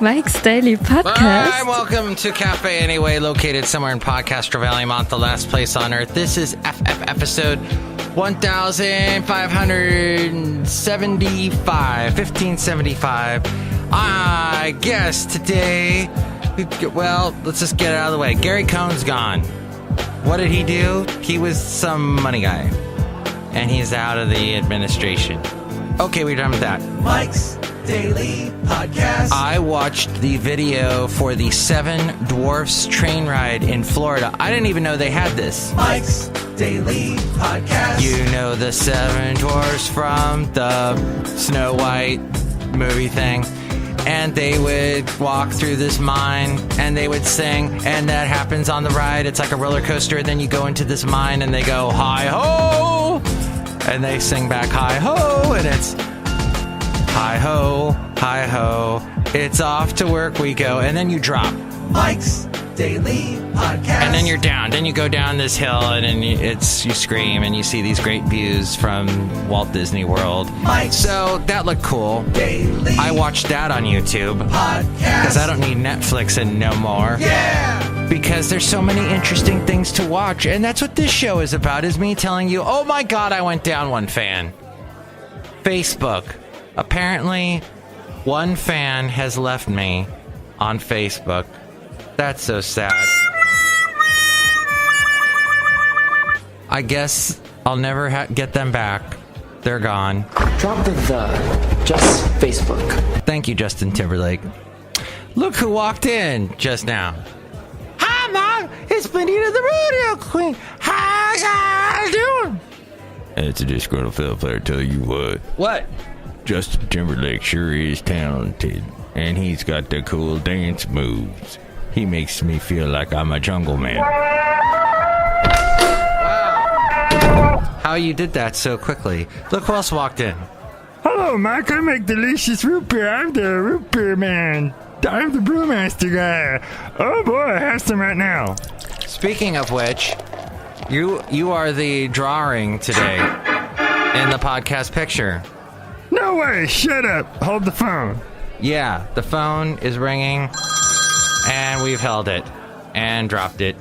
Mike's Daily Podcast. Hi, welcome to Cafe Anyway, located somewhere in Podcaster Valley, Mont, the last place on earth. This is episode 1575. I guess today, well, let's just get it out of the way. Gary Cohn's gone. What did he do? He was some money guy, and he's out of the administration. Okay, we're done with that. Mike's Daily Podcast. I watched the video for the Seven Dwarfs train ride in Florida. I didn't even know they had this. Mike's Daily Podcast. You know the Seven Dwarfs from the Snow White movie thing. And they would walk through this mine, and they would sing, and that happens on the ride. It's like a roller coaster, and then you go into this mine, and they go, hi-ho! And they sing back, hi-ho! And it's, hi-ho, hi-ho. It's off to work we go. And then you drop. Mike's Daily Podcast. And then you're down. Then you go down this hill, and then you scream, and you see these great views from Walt Disney World. Mike's so that looked cool. Daily I watched that on YouTube. Because I don't need Netflix and no more. Yeah! Because there's so many interesting things to watch. And that's what this show is about, is me telling you, oh my God, I went down one fan. Facebook. Apparently, one fan has left me on Facebook. That's so sad. I guess I'll never get them back. They're gone. Drop the just Facebook. Thank you, Justin Timberlake. Look who walked in just now. Hi, Mom. It's Benita the Rodeo Queen. How y'all doing? It's a Disgruntled Fiddle Player, tell you what. What? Justin Timberlake sure is talented, and he's got the cool dance moves. He makes me feel like I'm a jungle man. Wow. How you did that so quickly. Look who else walked in. Hello, Mike. I make delicious root beer. I'm the root beer man. I'm the Brewmaster guy. Oh boy, I have some right now. Speaking of which, you are the drawing today in the podcast picture. No way. Shut up. Hold the phone. Yeah, the phone is ringing, and we've held it and dropped it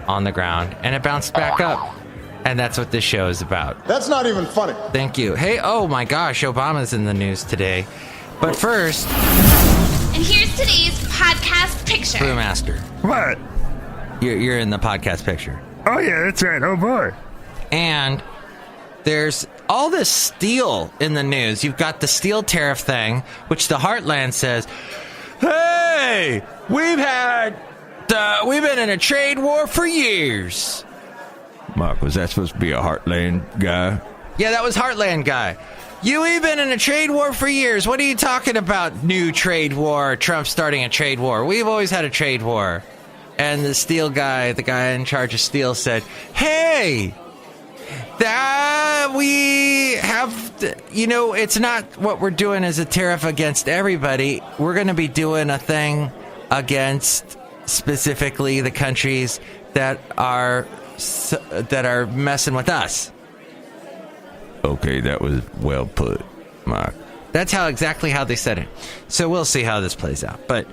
on the ground, and it bounced back up. And that's what this show is about. That's not even funny. Thank you. Hey, oh my gosh, Obama's in the news today. But first... And here's today's podcast picture. Brewmaster. What? You're in the podcast picture. Oh, yeah, that's right. Oh, boy. And there's all this steel in the news. You've got the steel tariff thing, which the Heartland says, hey, we've been in a trade war for years. Mark, was that supposed to be a Heartland guy? Yeah, that was Heartland guy. We've been in a trade war for years. What are you talking about, new trade war, Trump starting a trade war? We've always had a trade war. And the steel guy, the guy in charge of steel, said, hey, that we have, it's not what we're doing as a tariff against everybody. We're going to be doing a thing against specifically the countries that are messing with us. Okay, that was well put, Mark. That's exactly how they said it. So we'll see how this plays out. But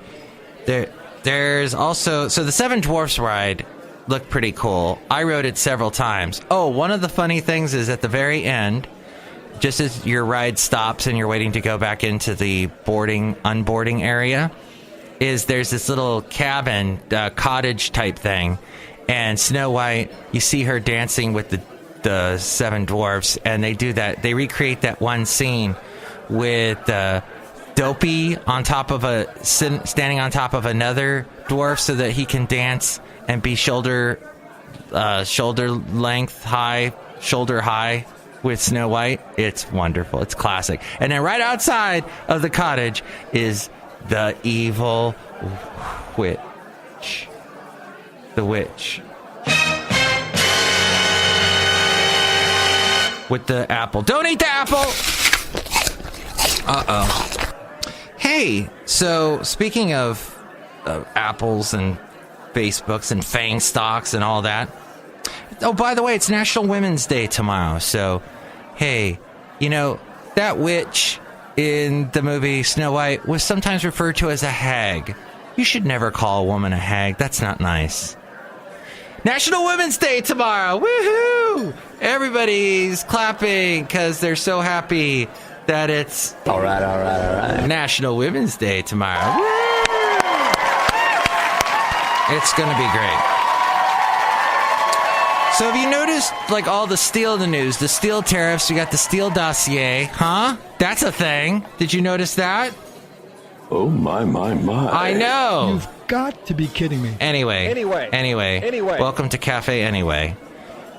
there's also... So the Seven Dwarfs ride looked pretty cool. I rode it several times. Oh, one of the funny things is at the very end, just as your ride stops and you're waiting to go back into the unboarding area, is there's this little cabin, cottage type thing. And Snow White, you see her dancing with the Seven Dwarfs, and they do that. They recreate that one scene with Dopey on top of standing on top of another dwarf so that he can dance and be shoulder length high, shoulder high with Snow White. It's wonderful. It's classic. And then right outside of the cottage is the evil witch. The witch. With the apple. Don't eat the apple! Uh-oh. Hey, so speaking of apples and Facebooks and Fang stocks and all that. Oh, by the way, it's National Women's Day tomorrow. So, hey, that witch in the movie Snow White was sometimes referred to as a hag. You should never call a woman a hag. That's not nice. National Women's Day tomorrow. Woohoo! Everybody's clapping because they're so happy that it's All right. National Women's Day tomorrow. Woo! It's going to be great. So have you noticed, like, all the steel in the news? The steel tariffs, you got the steel dossier. Huh? That's a thing. Did you notice that? Oh, my. I know. You've got to be kidding me. Anyway. Welcome to Cafe Anyway,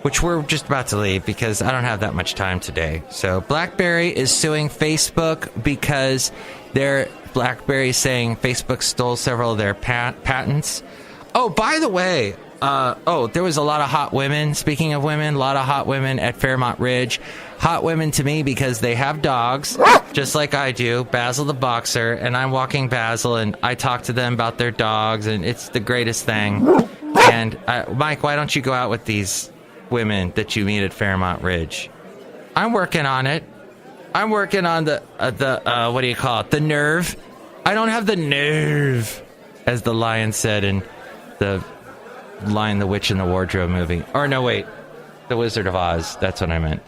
which we're just about to leave because I don't have that much time today. So Blackberry is suing Facebook because Blackberry saying Facebook stole several of their patents. Oh, by the way, there was a lot of hot women. Speaking of women, a lot of hot women at Fairmont Ridge. Hot women to me because they have dogs, just like I do. Basil the boxer, and I'm walking Basil, and I talk to them about their dogs, and it's the greatest thing. And Mike, why don't you go out with these women that you meet at Fairmont Ridge? I'm working on it. I'm working on the what do you call it? The nerve. I don't have the nerve, as the lion said in the Lion, the Witch, and the Wardrobe movie. Or no, wait, The Wizard of Oz. That's what I meant.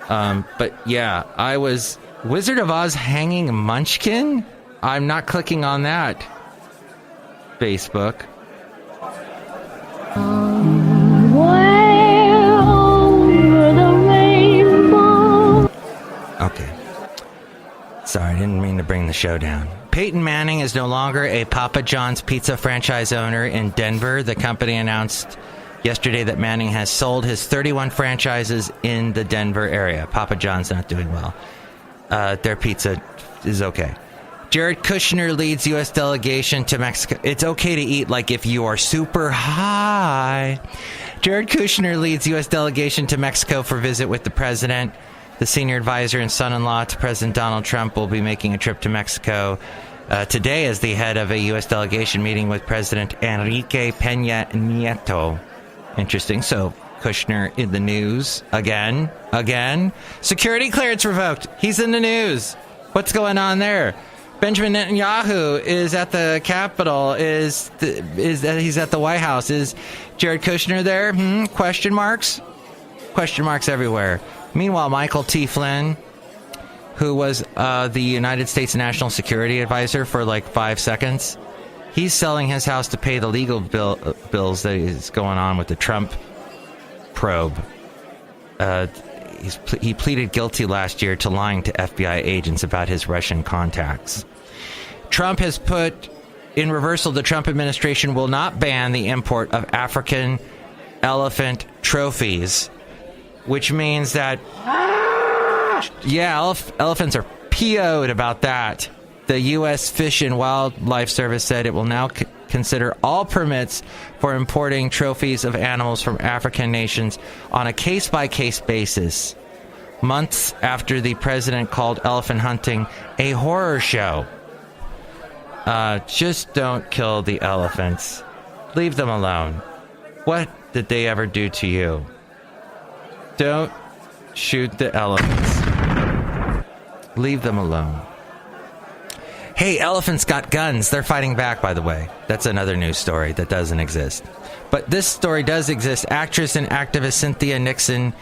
But yeah, I was Wizard of Oz hanging Munchkin. I'm not clicking on that. Facebook. Okay. Sorry, I didn't mean to bring the show down. Peyton Manning is no longer a Papa John's pizza franchise owner in Denver. The company announced yesterday that Manning has sold his 31 franchises in the Denver area. Papa John's not doing well. Their pizza is okay. Jared Kushner leads U.S. delegation to Mexico. It's okay to eat like if you are super high. Jared Kushner leads U.S. delegation to Mexico for visit with the president. The senior advisor and son-in-law to President Donald Trump will be making a trip to Mexico today as the head of a U.S. delegation meeting with President Enrique Peña Nieto. Interesting. So Kushner in the news again. Security clearance revoked. He's in the news. What's going on there? Benjamin Netanyahu is at the Capitol. He's at the White House. Is Jared Kushner there? Question marks. Question marks everywhere. Meanwhile, Michael T. Flynn, who was the United States National Security Advisor for like 5 seconds, he's selling his house to pay the legal bills that is going on with the Trump probe. He pleaded guilty last year to lying to FBI agents about his Russian contacts. Trump has put in reversal, the Trump administration will not ban the import of African elephant trophies, which means that, elephants are PO'd about that. The U.S. Fish and Wildlife Service said it will now consider all permits for importing trophies of animals from African nations on a case-by-case basis, months after the president called elephant hunting a horror show. Just don't kill the elephants. Leave them alone. What did they ever do to you? Don't shoot the elephants. Leave them alone. Hey, elephants got guns. They're fighting back, by the way. That's another news story that doesn't exist. But this story does exist. Actress and activist Cynthia Nixon.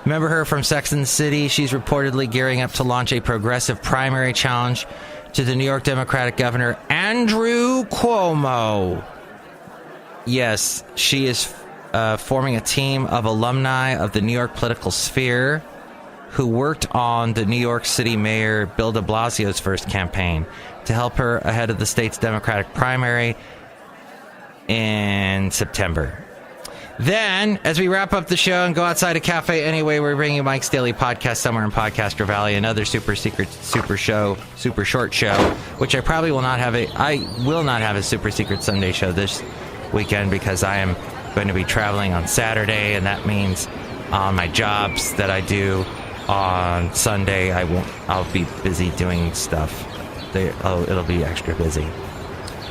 Remember her from Sex and the City? She's reportedly gearing up to launch a progressive primary challenge to the New York Democratic Governor Andrew Cuomo. Yes, she is forming a team of alumni of the New York political sphere who worked on the New York City Mayor Bill de Blasio's first campaign to help her ahead of the state's Democratic primary in September. Then, as we wrap up the show and go outside a cafe anyway, we're bringing you Mike's Daily Podcast somewhere in Podcaster Valley, another super secret, super short show, which I will not have a super secret Sunday show this weekend because I am going to be traveling on Saturday, and that means on my jobs that I do on Sunday, I'll be busy doing stuff. It'll be extra busy.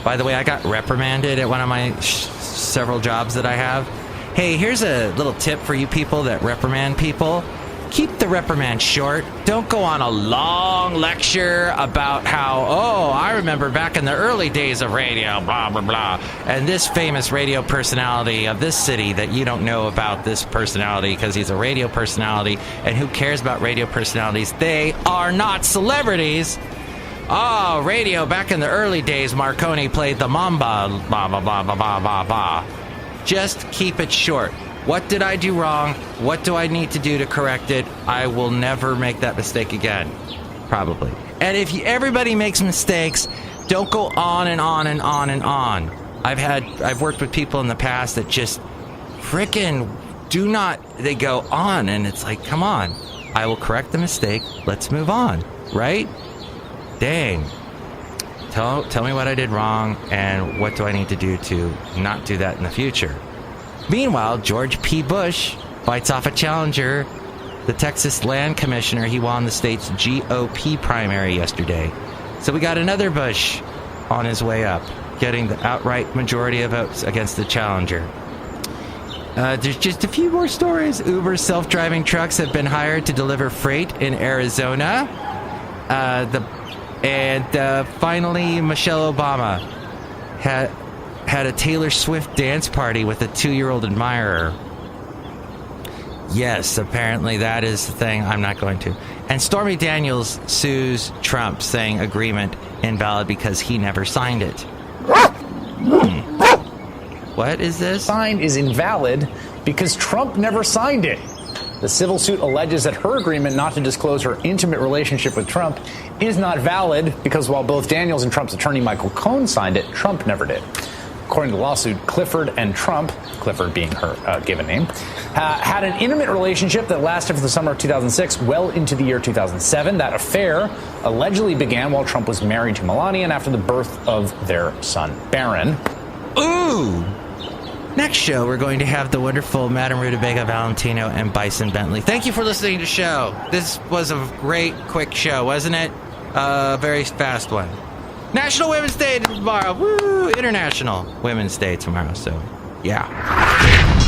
By the way, I got reprimanded at one of my several jobs that I have. Hey, here's a little tip for you people that reprimand people. keep the reprimand short. Don't go on a long lecture about how, I remember back in the early days of radio, blah, blah, blah. And this famous radio personality of this city that you don't know about this personality because he's a radio personality. And who cares about radio personalities? They are not celebrities. Oh, radio, back in the early days, Marconi played the Mamba, blah, blah, blah, blah, blah, blah, blah. Just keep it short. What did I do wrong? What do I need to do to correct it? I will never make that mistake again. Probably. And if everybody makes mistakes, don't go on and on and on and on. I've worked with people in the past that just frickin' they go on, and it's like, come on. I will correct the mistake. Let's move on. Right? Dang. Tell me what I did wrong, and what do I need to do to not do that in the future? Meanwhile, George P. Bush bites off a challenger, the Texas Land Commissioner. He won the state's GOP primary yesterday. So we got another Bush on his way up, getting the outright majority of votes against the challenger. There's just a few more stories. Uber self-driving trucks have been hired to deliver freight in Arizona. Finally, Michelle Obama had a Taylor Swift dance party with a 2-year-old admirer. Yes, apparently that is the thing. I'm not going to. And Stormy Daniels sues Trump, saying agreement invalid because he never signed it. What is this? Sign is invalid because Trump never signed it. The civil suit alleges that her agreement not to disclose her intimate relationship with Trump is not valid because while both Daniels and Trump's attorney Michael Cohen signed it, Trump never did. According to the lawsuit, Clifford and Trump, Clifford being her given name, had an intimate relationship that lasted from the summer of 2006 well into the year 2007. That affair allegedly began while Trump was married to Melania and after the birth of their son, Barron. Ooh! Next show, we're going to have the wonderful Madame Rootabega, Valentino, and Bison Bentley. Thank you for listening to the show. This was a great, quick show, wasn't it? Very fast one. National Women's Day tomorrow. Woo! International Women's Day tomorrow. So, yeah.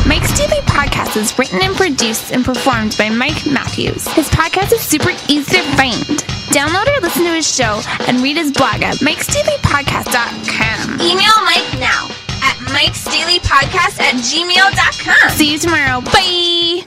Mike's Daily Podcast is written and produced and performed by Mike Matthews. His podcast is super easy to find. Download or listen to his show and read his blog at MIKEs-DAILY-PODCAST.com. Email Mike now at MIKEs-DAILY-PODCAST@gmail.com. See you tomorrow. Bye!